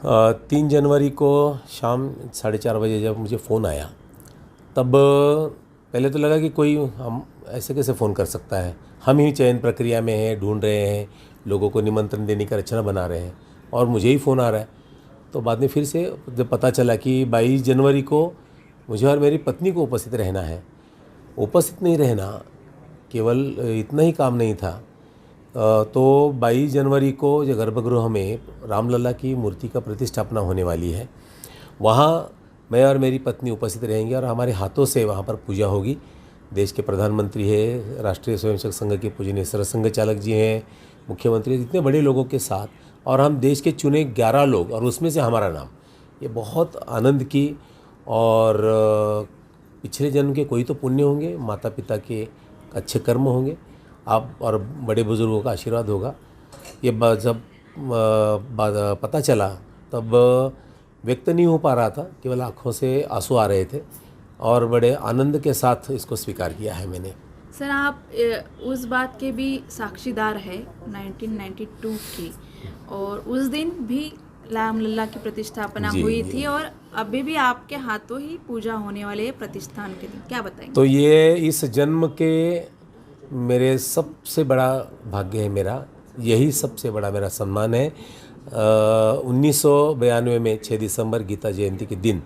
3 जनवरी को शाम 4:30 बजे जब मुझे फ़ोन आया, तब पहले तो लगा कि कोई हम ऐसे कैसे फ़ोन कर सकता है। हम ही चयन प्रक्रिया में हैं, ढूंढ रहे हैं, लोगों को निमंत्रण देने का रचना बना रहे हैं और मुझे ही फ़ोन आ रहा है। तो बाद में फिर से जब पता चला कि 22 जनवरी को मुझे और मेरी पत्नी को उपस्थित रहना है। उपस्थित नहीं रहना, केवल इतना ही काम नहीं था। तो 22 जनवरी को जो गर्भगृह में रामलला की मूर्ति का प्रतिष्ठापना होने वाली है, वहाँ मैं और मेरी पत्नी उपस्थित रहेंगे और हमारे हाथों से वहाँ पर पूजा होगी। देश के प्रधानमंत्री है, राष्ट्रीय स्वयंसेवक संघ के पूजनीय सरसंघ चालक जी हैं, मुख्यमंत्री, इतने बड़े लोगों के साथ, और हम देश के चुने 11 लोग और उसमें से हमारा नाम। ये बहुत आनंद की और पिछले जन्म के कोई तो पुण्य होंगे, माता पिता के अच्छे कर्म होंगे, आप और बड़े बुज़ुर्गों का आशीर्वाद होगा। ये जब पता चला तब व्यक्त नहीं हो पा रहा था, केवल आँखों से आंसू आ रहे थे और बड़े आनंद के साथ इसको स्वीकार किया है मैंने। सर, आप उस बात के भी साक्षीदार है 1992 की, और उस दिन भी रामलला की प्रतिष्ठापना हुई थी और अभी भी आपके हाथों ही पूजा होने वाले प्रतिष्ठान के दिन, क्या बताएंगे? तो ये इस जन्म के मेरे सबसे बड़ा भाग्य है, मेरा यही सबसे बड़ा मेरा सम्मान है। 1992 में 6 दिसंबर गीता जयंती के दिन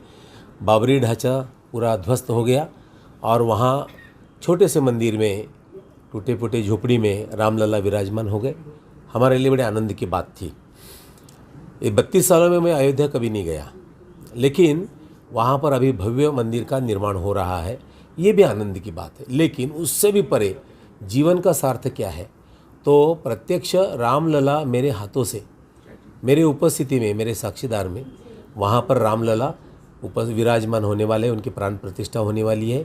बाबरी ढांचा पूरा ध्वस्त हो गया और वहाँ छोटे से मंदिर में, टूटे फूटे झोपड़ी में रामलला विराजमान हो गए। हमारे लिए बड़े आनंद की बात थी। ये 32 सालों में मैं अयोध्या कभी नहीं गया, लेकिन वहाँ पर अभी भव्य मंदिर का निर्माण हो रहा है, ये भी आनंद की बात है। लेकिन उससे भी परे जीवन का सार्थ क्या है, तो प्रत्यक्ष रामलला मेरे हाथों से, मेरे उपस्थिति में, मेरे साक्षीदार में वहाँ पर रामलला विराजमान होने वाले, उनकी प्राण प्रतिष्ठा होने वाली है।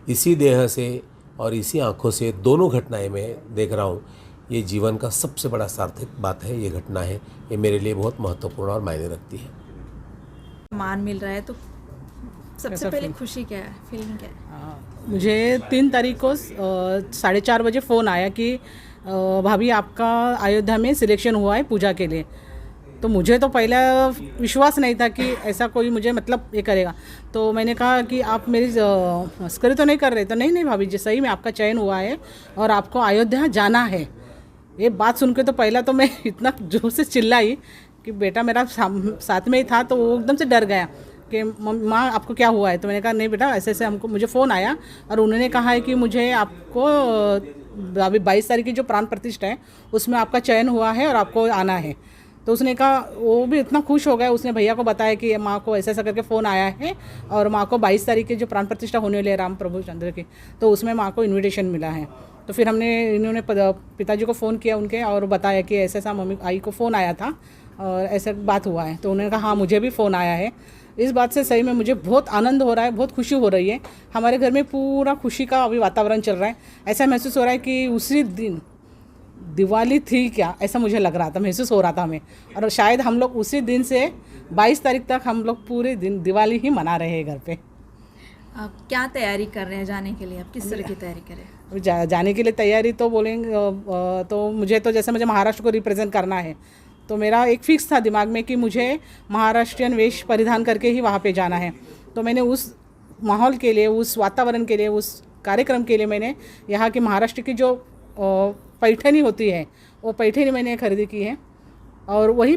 इसी देह से और इसी आँखों से दोनों घटनाएं मैं देख रहा हूँ। ये जीवन का सबसे बड़ा सार्थक बात है, ये घटना है, ये मेरे लिए बहुत महत्वपूर्ण और मायने रखती है। मान मिल रहा है तो सबसे पहले खुशी क्या है, फीलिंग क्या है? मुझे 3 तारीख को 4:30 बजे फ़ोन आया कि भाभी आपका अयोध्या में सिलेक्शन हुआ है पूजा के लिए। तो मुझे तो पहला विश्वास नहीं था कि ऐसा कोई मुझे मतलब ये करेगा। तो मैंने कहा कि आप मेरी मस्करी तो नहीं कर रहे? तो नहीं भाभी जी, सही में आपका चयन हुआ है और आपको अयोध्या जाना है। ये बात सुन के तो पहला तो मैं इतना जोर से चिल्लाई कि बेटा मेरा साथ में ही था, तो वो एकदम से डर गया कि माँ आपको क्या हुआ है? तो मैंने कहा नहीं बेटा, ऐसे ऐसे हमको, मुझे फ़ोन आया और उन्होंने कहा है कि मुझे आपको अभी 22 तारीख की जो प्राण प्रतिष्ठा है उसमें आपका चयन हुआ है और आपको आना है। तो उसने कहा, वो भी इतना खुश हो गया, उसने भैया को बताया कि माँ को ऐसा ऐसा करके फ़ोन आया है और माँ को 22 तारीख की जो प्राण प्रतिष्ठा होने वाली है राम प्रभु चंद्र की, तो उसमें माँ को इन्विटेशन मिला है। तो फिर इन्होंने पिताजी को फ़ोन किया उनके और बताया कि ऐसा ऐसा मम्मी आई को फ़ोन आया था और ऐसा बात हुआ है। तो उन्होंने कहा हाँ मुझे भी फ़ोन आया है। इस बात से सही में मुझे बहुत आनंद हो रहा है, बहुत खुशी हो रही है। हमारे घर में पूरा खुशी का अभी वातावरण चल रहा है। ऐसा महसूस हो रहा है कि उसी दिन दिवाली थी क्या, ऐसा मुझे लग रहा था, महसूस हो रहा था हमें। और शायद हम लोग उसी दिन से 22 तारीख तक हम लोग पूरे दिन दिवाली ही मना रहे हैं घर पे। आप क्या तैयारी कर रहे हैं जाने के लिए? आप किस तरह की तैयारी कर रहे हैं? जाने के लिए तैयारी तो बोलेंगे तो मुझे तो जैसे मुझे महाराष्ट्र को रिप्रेजेंट करना है, तो मेरा एक फिक्स था दिमाग में कि मुझे महाराष्ट्रियन वेश परिधान करके ही वहाँ पे जाना है। तो मैंने उस माहौल के लिए, उस वातावरण के लिए, उस कार्यक्रम के लिए मैंने यहाँ की महाराष्ट्र की जो पैठनी होती है वो पैठनी मैंने खरीदी की है और वही